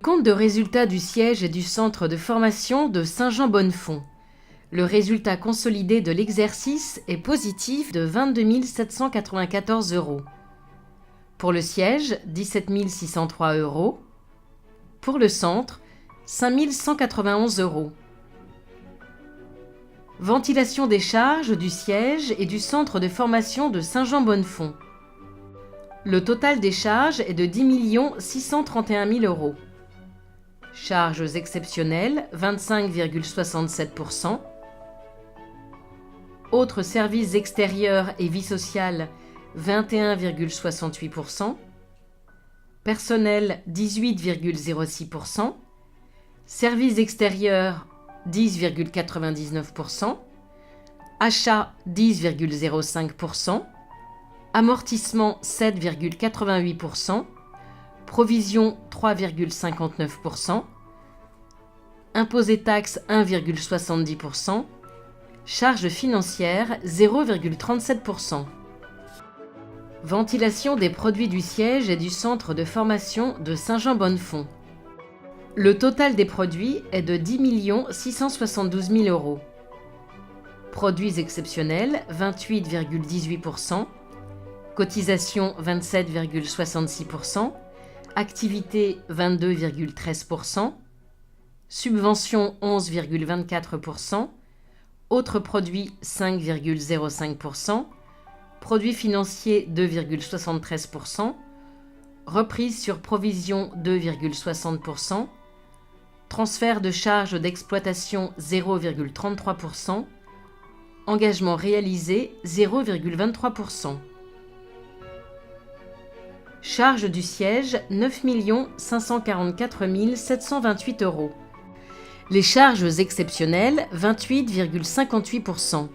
Compte de résultats du siège et du centre de formation de Saint-Jean-Bonnefond. Le résultat consolidé de l'exercice est positif de 22 794 €. Pour le siège, 17 603 €. Pour le centre, 5 191 €. Ventilation des charges du siège et du centre de formation de Saint-Jean-Bonnefond. Le total des charges est de 10 631 000 €. Charges exceptionnelles, 25,67%. Autres services extérieurs et vie sociale, 21,68%. Personnel, 18,06%. Services extérieurs, 10,99%. Achat, 10,05%. Amortissement, 7,88%. Provision, 3,59%. Impôts et taxes, 1,70%. Charges financières, 0,37%. Ventilation des produits du siège et du centre de formation de Saint-Jean-Bonnefond. Le total des produits est de 10 672 000 €. Produits exceptionnels, 28,18%. Cotisation, 27,66%. Activité, 22,13%. Subvention, 11,24%. Autres produits, 5,05%. Produits financiers, 2,73%. Reprise sur provision, 2,60%. Transfert de charges d'exploitation, 0,33%. Engagement réalisé, 0,23%. Charges du siège, 9 544 728 €. Les charges exceptionnelles, 28,58%.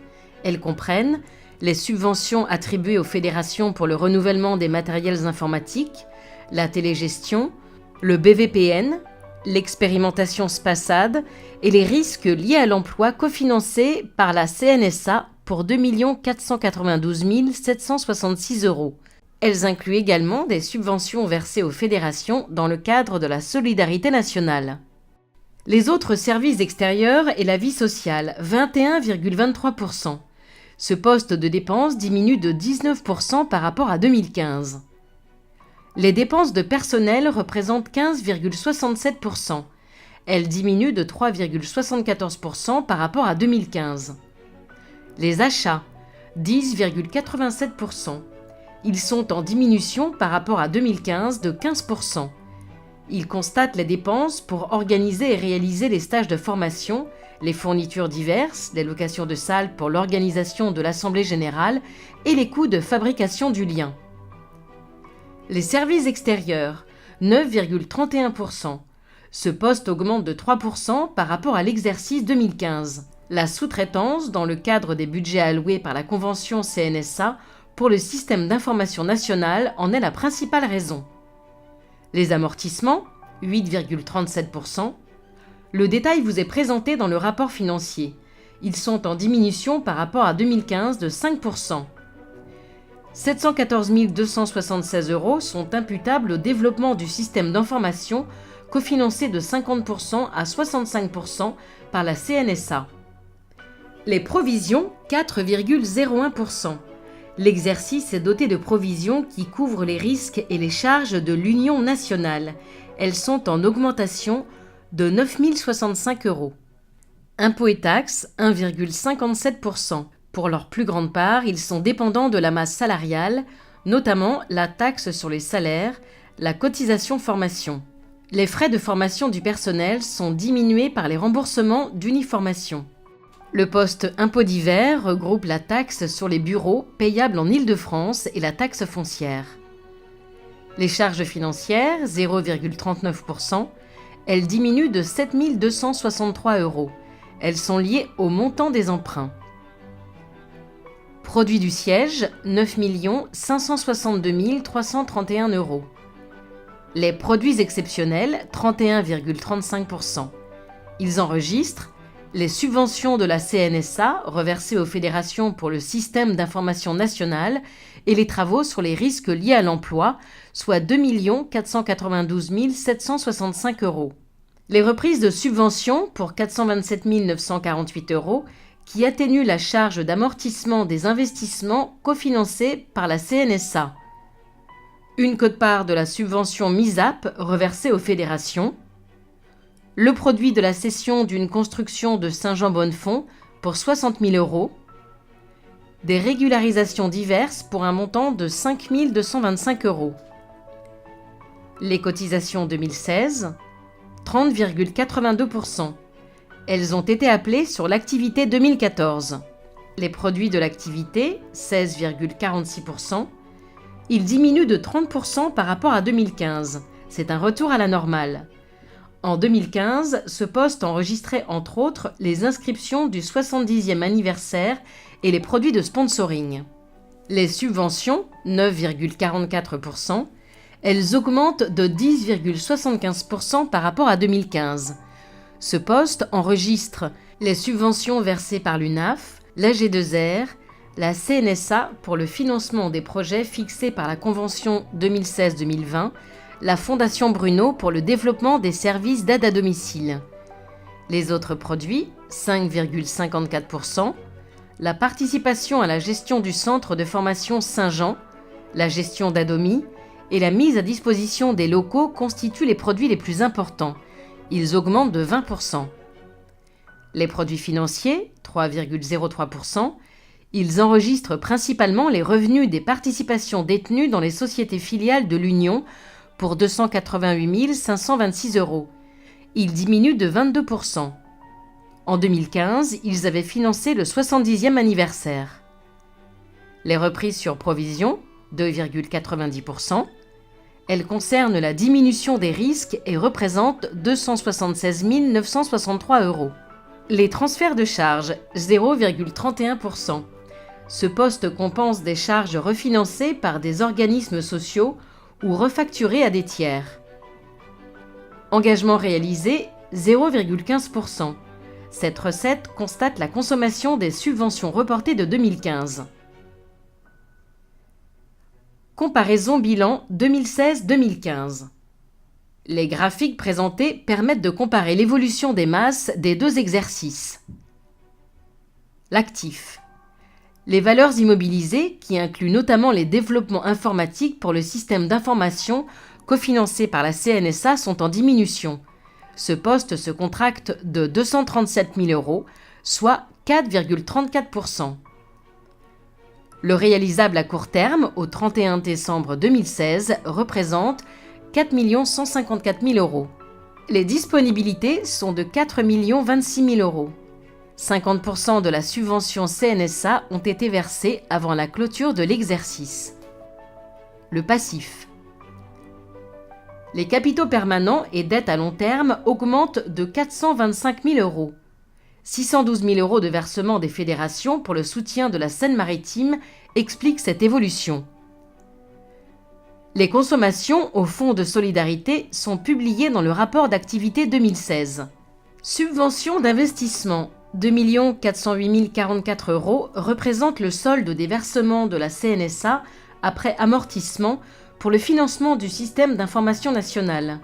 Elles comprennent les subventions attribuées aux fédérations pour le renouvellement des matériels informatiques, la télégestion, le BVPN, l'expérimentation SPASAD et les risques liés à l'emploi cofinancés par la CNSA pour 2 492 766 €. Elles incluent également des subventions versées aux fédérations dans le cadre de la solidarité nationale. Les autres services extérieurs et la vie sociale, 21,23%. Ce poste de dépenses diminue de 19% par rapport à 2015. Les dépenses de personnel représentent 15,67%. Elles diminuent de 3,74% par rapport à 2015. Les achats, 10,87%. Ils sont en diminution par rapport à 2015 de 15%. Ils constatent les dépenses pour organiser et réaliser les stages de formation, les fournitures diverses, les locations de salles pour l'organisation de l'Assemblée générale et les coûts de fabrication du lien. Les services extérieurs, 9,31%. Ce poste augmente de 3% par rapport à l'exercice 2015. La sous-traitance, dans le cadre des budgets alloués par la Convention CNSA pour le système d'information national, en est la principale raison. Les amortissements, 8,37%. Le détail vous est présenté dans le rapport financier. Ils sont en diminution par rapport à 2015 de 5%. 714 276 € sont imputables au développement du système d'information cofinancé de 50% à 65% par la CNSA. Les provisions, 4,01%. L'exercice est doté de provisions qui couvrent les risques et les charges de l'Union nationale. Elles sont en augmentation de 9 065 €. Impôts et taxes, 1,57%. Pour leur plus grande part, ils sont dépendants de la masse salariale, notamment la taxe sur les salaires, la cotisation formation. Les frais de formation du personnel sont diminués par les remboursements d'uniformation. Le poste impôts divers regroupe la taxe sur les bureaux payable en Île-de-France et la taxe foncière. Les charges financières, 0,39%, elles diminuent de 7 263 €. Elles sont liées au montant des emprunts. Produit du siège, 9 562 331 €. Les produits exceptionnels, 31,35%. Ils enregistrent les subventions de la CNSA reversées aux fédérations pour le système d'information national et les travaux sur les risques liés à l'emploi, soit 2 492 765 euros. Les reprises de subventions pour 427 948 euros qui atténuent la charge d'amortissement des investissements cofinancés par la CNSA. Une quote-part de la subvention MISAP reversée aux fédérations. Le produit de la cession d'une construction de Saint-Jean-Bonnefond pour 60 000 euros. Des régularisations diverses pour un montant de 5 225 euros. Les cotisations 2016, 30,82%. Elles ont été appelées sur l'activité 2014. Les produits de l'activité, 16,46%. Ils diminuent de 30% par rapport à 2015. C'est un retour à la normale. En 2015, ce poste enregistrait entre autres les inscriptions du 70e anniversaire et les produits de sponsoring. Les subventions, 9,44%, elles augmentent de 10,75% par rapport à 2015. Ce poste enregistre les subventions versées par l'UNAF, la G2R, la CNSA pour le financement des projets fixés par la Convention 2016-2020, la Fondation Bruno pour le développement des services d'aide à domicile. Les autres produits, 5,54%, la participation à la gestion du centre de formation Saint-Jean, la gestion d'Adomi et la mise à disposition des locaux constituent les produits les plus importants. Ils augmentent de 20%. Les produits financiers, 3,03%, ils enregistrent principalement les revenus des participations détenues dans les sociétés filiales de l'Union pour 288 526 euros. Ils diminuent de 22%. En 2015, ils avaient financé le 70e anniversaire. Les reprises sur provision, 2,90%. Elles concernent la diminution des risques et représentent 276 963 euros. Les transferts de charges, 0,31%. Ce poste compense des charges refinancées par des organismes sociaux ou refacturées à des tiers. Engagement réalisé, 0,15%. Cette recette constate la consommation des subventions reportées de 2015. Comparaison bilan 2016-2015. Les graphiques présentés permettent de comparer l'évolution des masses des deux exercices. L'actif. Les valeurs immobilisées, qui incluent notamment les développements informatiques pour le système d'information cofinancé par la CNSA, sont en diminution. Ce poste se contracte de 237 000 euros, soit 4,34%. Le réalisable à court terme, au 31 décembre 2016, représente 4 154 000 euros. Les disponibilités sont de 4 026 000 euros. 50% de la subvention CNSA ont été versés avant la clôture de l'exercice. Le passif. Les capitaux permanents et dettes à long terme augmentent de 425 000 euros. 612 000 euros de versement des fédérations pour le soutien de la Seine-Maritime expliquent cette évolution. Les consommations au Fonds de solidarité sont publiées dans le rapport d'activité 2016. Subvention d'investissement, 2 408 044 euros représente le solde des versements de la CNSA après amortissement pour le financement du système d'information nationale.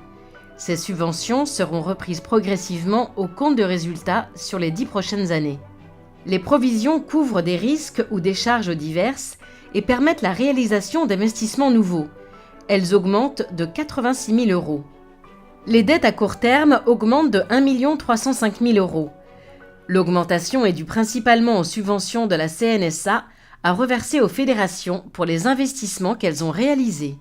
Ces subventions seront reprises progressivement au compte de résultats sur les 10 prochaines années. Les provisions couvrent des risques ou des charges diverses et permettent la réalisation d'investissements nouveaux. Elles augmentent de 86 000 euros. Les dettes à court terme augmentent de 1 305 000 euros. L'augmentation est due principalement aux subventions de la CNSA à reverser aux fédérations pour les investissements qu'elles ont réalisés.